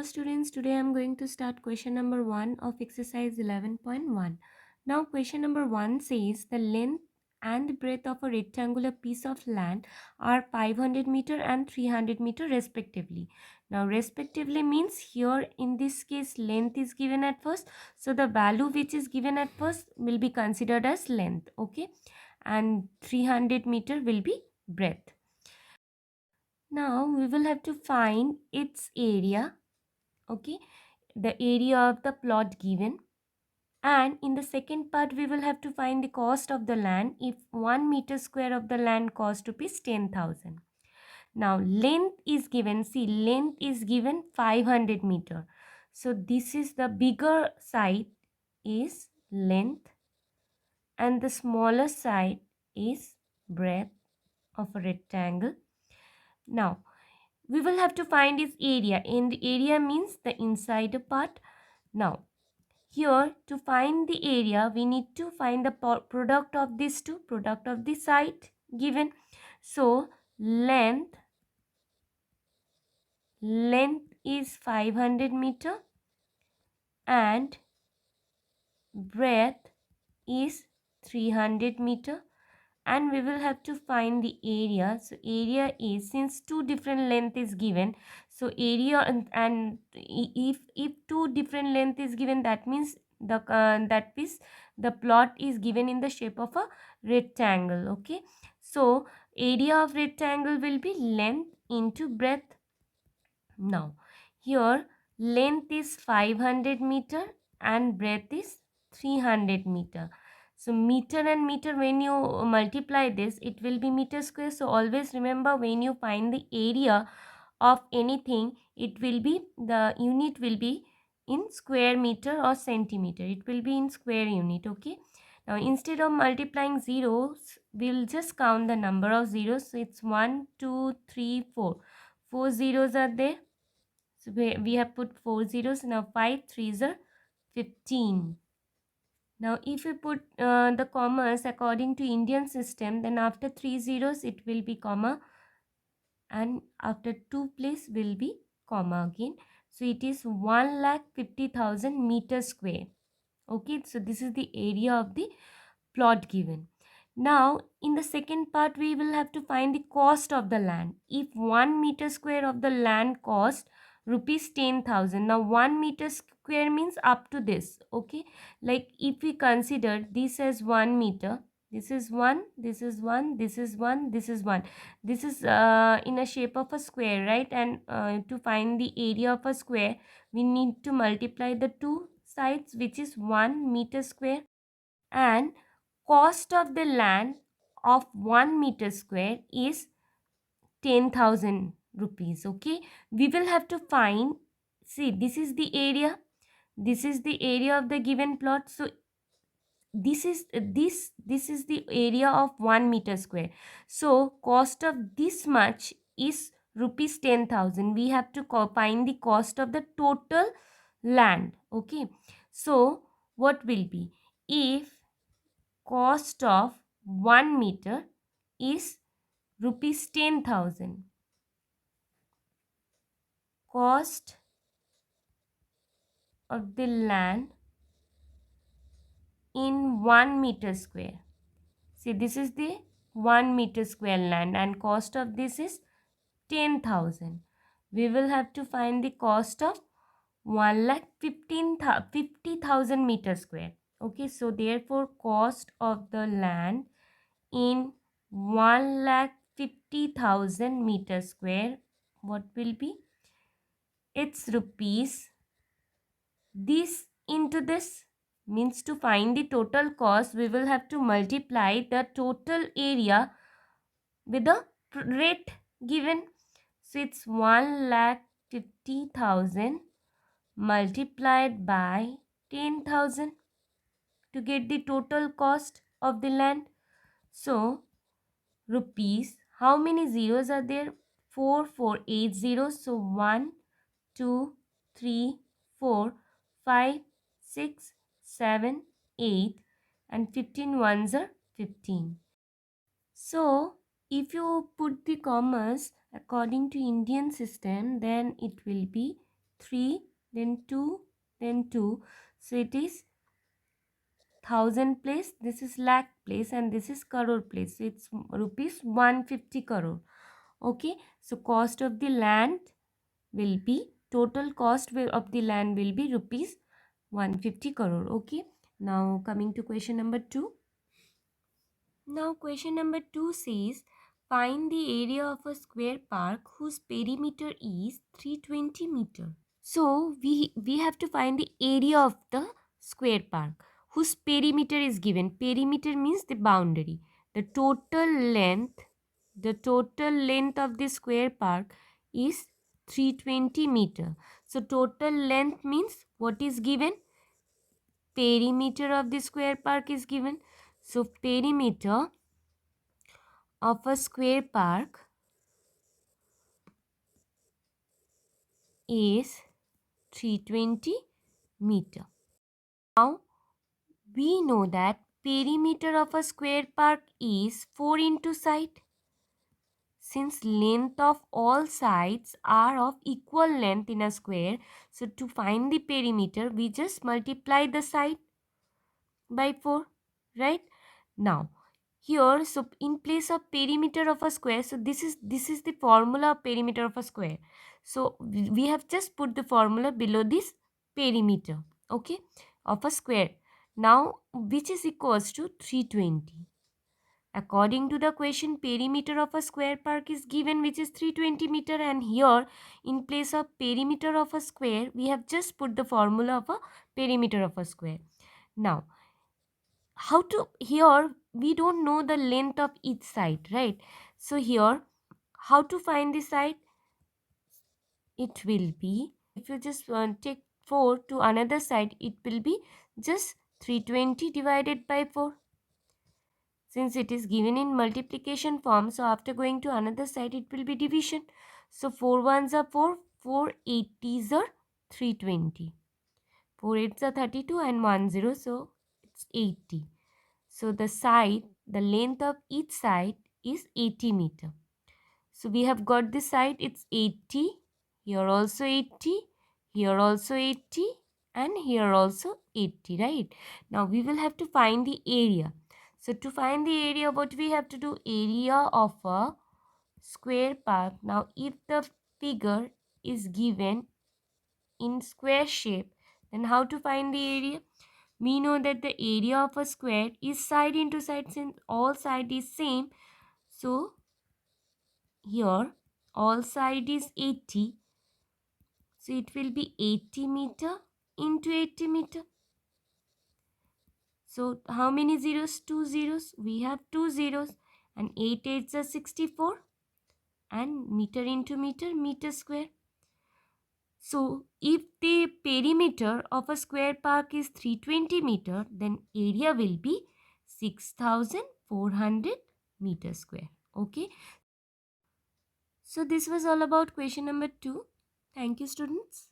students, today I am going to start question number 1 of exercise 11.1. Now question number 1 says the length and breadth of a rectangular piece of land are 500 meter and 300 meter respectively. Now respectively means here in this case length is given at first, so the value which is given at first will be considered as length, okay, and 300 meter will be breadth. Now we will have to find its area, okay, the area of the plot given, and in the second part we will have to find the cost of the land if 1 meter square of the land cost rupees 10,000. Now length is given, see length is given 500 meter, so this is the bigger side is length and the smaller side is breadth of a rectangle. Now we will have to find its area, and the area means the inside part. Now here to find the area we need to find the product of these two, product of the side given. So length is 500 meter and breadth is 300 meter, and we will have to find the area. So area is, since two different length is given, so area and if two different length is given, that means the plot is given in the shape of a rectangle, okay. So area of rectangle will be length into breadth. Now here length is 500 meter and breadth is 300 meter. So meter and meter, when you multiply this, it will be meter square. So always remember, when you find the area of anything, it will be, the unit will be in square meter or centimeter. It will be in square unit, okay. Now instead of multiplying zeros, we'll just count the number of zeros. So it's 1, 2, 3, 4. 4 zeros are there. So we have put 4 zeros. Now 5 threes are 15. Now if we put the commas according to Indian system, then after 3 zeros it will be comma, and after 2 place will be comma again. So it is 1,50,000 meters square. Okay, so this is the area of the plot given. Now in the second part we will have to find the cost of the land. If 1 meter square of the land cost rupees 10,000. Now 1 meter square means up to this, okay. Like if we consider this as 1 meter, this is 1, this is 1, this is 1, this is 1. This is in a shape of a square, right? And to find the area of a square, we need to multiply the two sides, which is 1 meter square, and cost of the land of 1 meter square is 10,000 rupees, okay. We will have to find, see this is the area, this is the area of the given plot. So this is the area of 1 meter square. So cost of this much is rupees 10,000. We have to find the cost of the total land, okay. So what will be, if cost of 1 meter is rupees 10,000, cost of the land in 1 meter square. See, this is the 1 meter square land and cost of this is 10,000. We will have to find the cost of 1,50,000 meter square. Okay, so therefore cost of the land in 1,50,000 meter square, what will be? It's rupees. This into this means, to find the total cost we will have to multiply the total area with the rate given. So it's 1,50,000 multiplied by 10,000 to get the total cost of the land. So rupees, how many zeros are there? 4, 4, 8 zeros. So 1, 2, 3, 4, 5, 6, 7, 8, and 15 ones are 15. So if you put the commas according to Indian system, then it will be 3, then 2, then 2. So it is thousand place, this is lakh place, and this is crore place. So it's rupees 150 crore. Okay, so cost of the land will be, total cost of the land will be rupees 150 crore. Okay, now coming to question number 2. Now question number 2 says, find the area of a square park whose perimeter is 320 meter. So we have to find the area of the square park whose perimeter is given. Perimeter means the boundary. The total length, the total length of the square park is 320 meter. So total length means what is given? Perimeter of the square park is given. So perimeter of a square park is 320 meter. Now we know that perimeter of a square park is 4 into side. Since length of all sides are of equal length in a square, so to find the perimeter, we just multiply the side by 4, right? Now, here, so in place of perimeter of a square, so this is the formula of perimeter of a square. So we have just put the formula below this perimeter, okay, of a square. Now, which is equals to 320. According to the question, perimeter of a square park is given, which is 320 meter, and here in place of perimeter of a square, we have just put the formula of a perimeter of a square. Now, how to, here we don't know the length of each side, right? So here, how to find the side? It will be, if you just take 4 to another side, it will be just 320 divided by 4. Since it is given in multiplication form, so after going to another side, it will be division. So 4 ones are 4, 4 80s are 320. 4 8s are 32 and 1 0, so it's 80. So the side, the length of each side is 80 meter. So we have got this side, it's 80, here also 80, here also 80, and here also 80, right? Now we will have to find the area. So to find the area, what we have to do? Area of a square park. Now if the figure is given in square shape, then how to find the area? We know that the area of a square is side into side, since all side is same. So here all side is 80. So it will be 80 meter into 80 meter. So how many zeros? 2 zeros. We have 2 zeros, and 8 eights are 64, and meter into meter, meter square. So if the perimeter of a square park is 320 meter, then area will be 6400 meter square. Okay. So this was all about question number 2. Thank you, students.